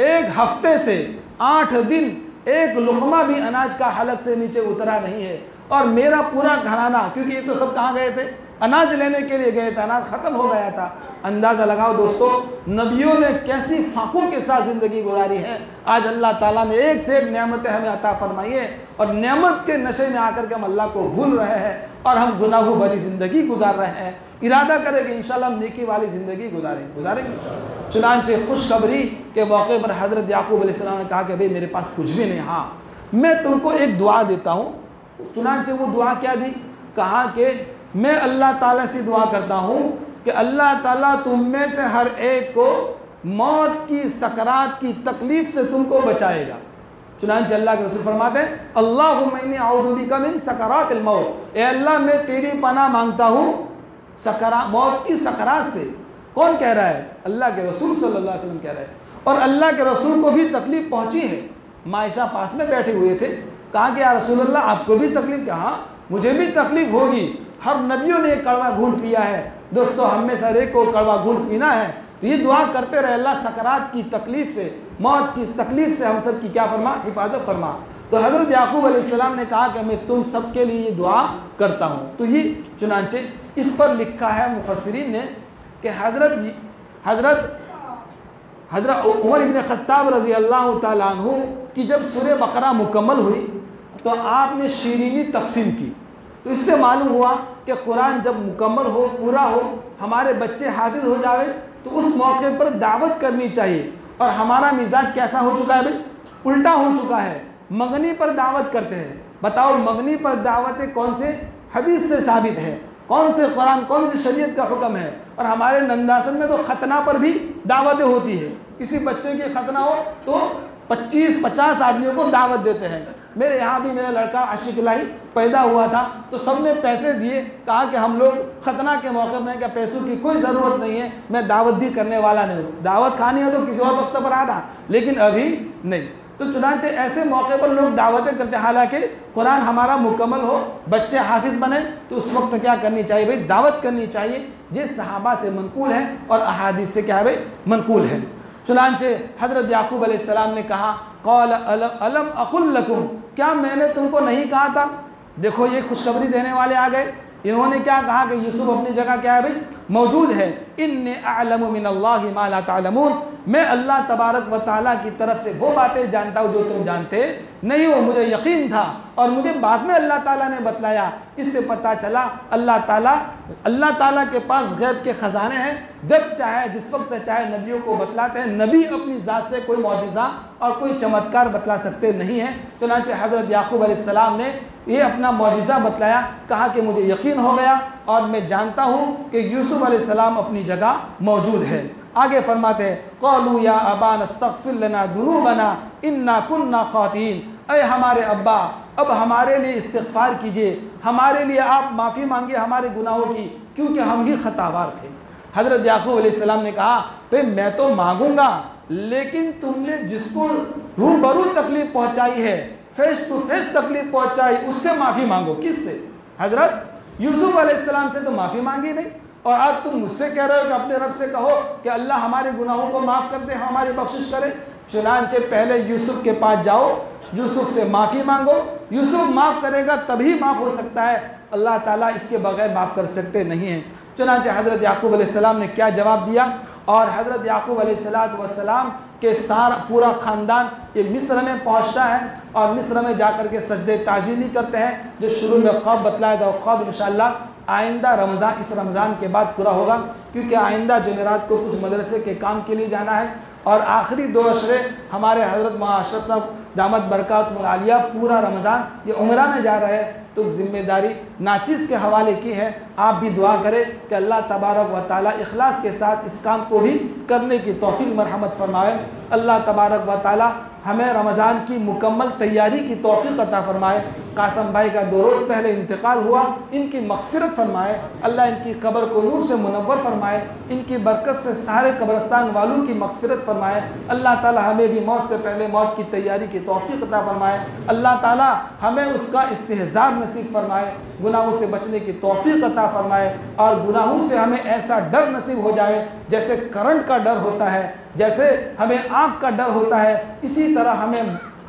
एक हफ्ते से 8 दिन एक लुक़मा भी अनाज का हलक से नीचे उतरा नहीं है, और मेरा पूरा घराना, क्योंकि ये तो सब कहाँ गए थे, अनाज लेने के लिए गए थे, अनाज ख़त्म हो गया था। अंदाज़ा लगाओ दोस्तों, नबियों ने कैसी फाकों के साथ ज़िंदगी गुजारी है। आज अल्लाह ताला ने एक से एक नेमतें हमें अता फरमाई है, और नेमत के नशे में आकर के हम अल्लाह को भूल रहे हैं और हम गुनाहों भरी ज़िंदगी गुजार रहे हैं। इरादा करें कि इंशाल्लाह हम नेकी वाली ज़िंदगी गुजारेंगे। चुनांचे खुशखबरी के मौके पर हज़रत याकूब अलैहिस्सलाम ने कहा कि भाई मेरे पास कुछ भी नहीं, हाँ मैं तुमको एक दुआ देता हूँ। चुनांचे वो दुआ क्या दी, कहा कि मैं अल्लाह ताला से दुआ करता हूँ कि अल्लाह ताला तुम में से हर एक को मौत की सकरात की तकलीफ़ से तुमको बचाएगा। चुनांचे अल्लाह के रसूल फरमाते हैं, अल्लाहुम्मा इन्नी अऊज़ु बिका मिन सकरातिल मौत, ए अल्लाह मैं तेरी पनाह मांगता हूँ मौत की सकरात से। कौन कह रहा है? अल्लाह के रसूल सल्लल्लाहु अलैहि वसल्लम कह रहे हैं। और अल्लाह के रसूल को भी तकलीफ़ पहुँची है। मायशा पास में बैठे हुए थे, कहा कि या रसूल अल्लाह आपको भी तकलीफ़? कहा मुझे भी तकलीफ़ होगी, हर नबियों ने एक कड़वा घूंट पिया है। दोस्तों हम में से हर एक को कड़वा घूंट पीना है, तो ये दुआ करते रहे, अल्लाह सकरात की तकलीफ़ से, मौत की तकलीफ़ से हम सब की क्या फरमा, हिफाजत फरमा। तो हज़रत याकूब अलैहिस्सलाम ने कहा कि मैं तुम सब के लिए ये दुआ करता हूँ। तो ये चुनांचे इस पर लिखा है मुफस्सिरीन ने कि हज़रत उमर इब्न ख़त्ताब रज़ी अल्लाह ताला अन्हु की जब सूरह बकरा मुकम्मल हुई तो आपने शीरीनी तकसीम की। तो इससे मालूम हुआ कि कुरान जब मुकम्मल हो, पूरा हो, हमारे बच्चे हाफिज़ हो जाए तो उस मौके पर दावत करनी चाहिए। और हमारा मिजाज कैसा हो चुका है भाई, उल्टा हो चुका है, मंगनी पर दावत करते हैं। बताओ मंगनी पर दावत कौन से हदीस से साबित है, कौन से कुरान, कौन से शरीयत का हुक्म है? और हमारे नंदासन में तो खतना पर भी दावतें होती है। किसी बच्चे की खतना हो तो 25-50 आदमियों को दावत देते हैं। मेरे यहाँ भी मेरा लड़का आशिक इलाही पैदा हुआ था तो सबने पैसे दिए, कहा कि हम लोग खतना के मौके में, क्या पैसों की कोई ज़रूरत नहीं है, मैं दावत भी करने वाला नहीं हूँ, दावत खानी हो तो किसी और वक्त पर आना, लेकिन अभी नहीं। तो चुनांचे ऐसे मौके पर लोग दावतें करते हैं। हालांकि कुरान हमारा मुकम्मल हो, बच्चे हाफिज़ बने, तो उस वक्त क्या करनी चाहिए भाई, दावत करनी चाहिए। ये सहाबा से मनकूल है और अहादीस से क्या है भाई, मनकूल है। चुनांचे हज़रत याकूब अलैहिस्सलाम ने कहा, क़ाल अलम अक़ुल लकुम, क्या मैंने तुमको नहीं कहा था? देखो ये खुशखबरी देने वाले आ गए। इन्होंने क्या कहा कि यूसुफ अपनी जगह क्या है भाई, मौजूद है। इन्नी अअलमु मिनल्लाहि मा ला तअलमून, मैं अल्लाह तबारक व तआला की तरफ से वो बातें जानता हूँ जो तुम जानते नहीं हो। मुझे यकीन था और मुझे बाद में अल्लाह ताला ने बतलाया। इससे पता चला अल्लाह ताला के पास गैब के ख़जाने हैं, जब चाहे जिस वक्त चाहे नबियों को बतलाते हैं। नबी अपनी ज़ात से कोई मौजिज़ा और कोई चमत्कार बतला सकते नहीं हैं। चुनांचे हज़रत याकूब अलैहिस्सलाम ने ये अपना मौजिज़ा बतलाया, कहा कि मुझे यकीन हो गया और मैं जानता हूँ कि यूसुफ अलैहिस्सलाम अपनी जगह मौजूद है। आगे फरमाते हैं, क़ालू या अबाना अस्तग़फ़िर लना दुनूबना इन्ना कुन्ना ख़ातीन, अय हमारे अब्बा अब हमारे लिए इस्तिग़फ़ार कीजिए, हमारे लिए आप माफ़ी मांगिए हमारे गुनाहों की, क्योंकि हम ही खतावार थे। हज़रत याकूब अलैहिस्सलाम ने कहा, भाई मैं तो मांगूंगा, लेकिन तुमने जिसको रूबरू तकलीफ़ पहुँचाई है, फेस टू फेस तकलीफ़ पहुँचाई, उससे माफ़ी मांगो। किससे? हज़रत यूसुफ अलैहिस्सलाम से तो माफ़ी मांगी नहीं, और अब तुम मुझसे कह रहे हो कि अपने रब से कहो कि अल्लाह हमारे गुनाहों को माफ़ कर दे, हमारी बख्शिश करे। चुनांचे पहले यूसुफ के पास जाओ, यूसुफ से माफ़ी मांगो, यूसुफ माफ़ करेगा तभी माफ़ हो सकता है, अल्लाह ताला इसके बगैर माफ़ कर सकते नहीं हैं। चुनांचे हज़रत याकूब अलैहिस्सलाम ने क्या जवाब दिया, और हज़रत याकूब अलैहिस्सलाम के सारा पूरा ख़ानदान ये मिस्र में पहुँचता है और मिस्र में जाकर के सजदे ताज़ीमी करते हैं। जो शुरू में ख्वाब बतलाया था, ख्वाब इंशाअल्लाह आइंदा रमज़ान, इस रमज़ान के बाद पूरा होगा, क्योंकि आइंदा जुमेरात को कुछ मदरसे के काम के लिए जाना है। और आखिरी 2 अशरे हमारे हज़रत मौलाना अशरफ साहब दामत बरकातुहुल आलिया पूरा रमज़ान ये उम्रा में जा रहे हैं, तो ज़िम्मेदारी नाचिज़ के हवाले की है। आप भी दुआ करें कि अल्लाह तबारक व तआला इखलास के साथ इस काम को भी करने की तौफीक मरहमत फरमाए। अल्लाह तबारक व तआला हमें रमज़ान की मुकम्मल तैयारी की तौफीक अता फ़रमाए। कासम भाई का 2 रोज़ पहले इंतकाल हुआ, इनकी मग़फ़िरत फ़रमाए। अल्लाह इनकी कब्र को नूर से मुनव्वर फ़रमाए, इनकी बरकत से सारे कब्रस्तान वालों की मग़फ़िरत फ़रमाए। अल्लाह ताला हमें भी मौत से पहले मौत की तैयारी की तौफीक अता फ़रमाए। अल्लाह ताला हमें उसका इस्तेहज़ार नसीब फ़रमाए, गुनाहों से बचने की तौफीक अता फ़रमाए और गुनाहों से हमें ऐसा डर नसीब हो जाए जैसे करंट का डर होता है, जैसे हमें आग का डर होता है, इसी तरह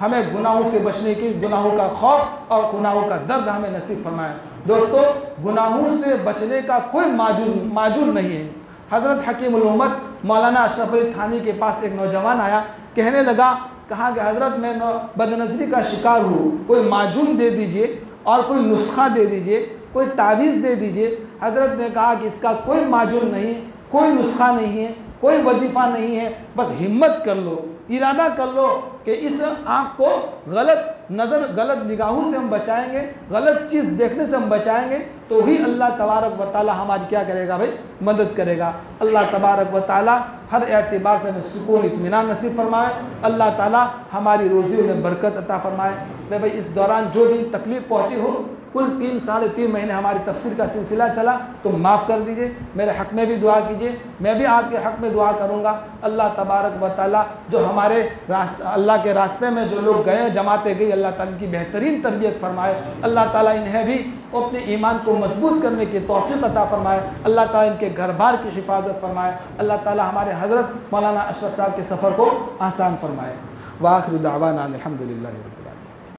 हमें गुनाहों से बचने की, गुनाहों का खौफ और गुनाहों का दर्द हमें नसीब फरमाए। दोस्तों, गुनाहों से बचने का कोई माजूर नहीं है। हज़रत हकीमुल उम्मत मौलाना अशरफ अली थानी के पास एक नौजवान आया, कहने लगा, कहा कि हज़रत मैं बदनज़री का शिकार हूँ, कोई माजून दे दीजिए और कोई नुस्खा दे दीजिए, कोई तावीज़ दे दीजिए। हज़रत ने कहा कि इसका कोई माजून नहीं, कोई नुस्खा नहीं है, कोई वजीफ़ा नहीं है, बस हिम्मत कर लो, इरादा कर लो कि इस आँख को गलत नज़र, गलत निगाहों से हम बचाएंगे, गलत चीज़ देखने से हम बचाएंगे, तो ही अल्लाह तबारक व ताला हमारी क्या करेगा भाई, मदद करेगा। अल्लाह तबारक व ताला हर एतबार से हमें सुकून इत्मीनान नसीब फरमाए। अल्लाह ताला हमारी रोज़ी में बरकत अता फरमाए। भाई इस दौरान जो भी तकलीफ़ पहुँची हो, कुल 3 साढ़े 3 महीने हमारी तफसीर का सिलसिला चला, तो माफ़ कर दीजिए, मेरे हक़ में भी दुआ कीजिए, मैं भी आपके हक़ में दुआ करूँगा। अल्लाह तबारक व ताला जो हमारे अल्लाह के रास्ते में जो लोग गए, जमाते गई, अल्लाह ताला की बेहतरीन तरबियत फरमाए। अल्लाह ताला इन्हें भी अपने ईमान को मजबूत करने की तौफीक अता फरमाए। अल्लाह ताला इनके घर बार की हिफाजत फरमाए। अल्लाह ताला हमारे हज़रत मौलाना अशरफ साहब के सफ़र को आसान फरमाए। व आखिर दावाना अल्हम्दुलिल्लाहि रब्बिल आलमीन।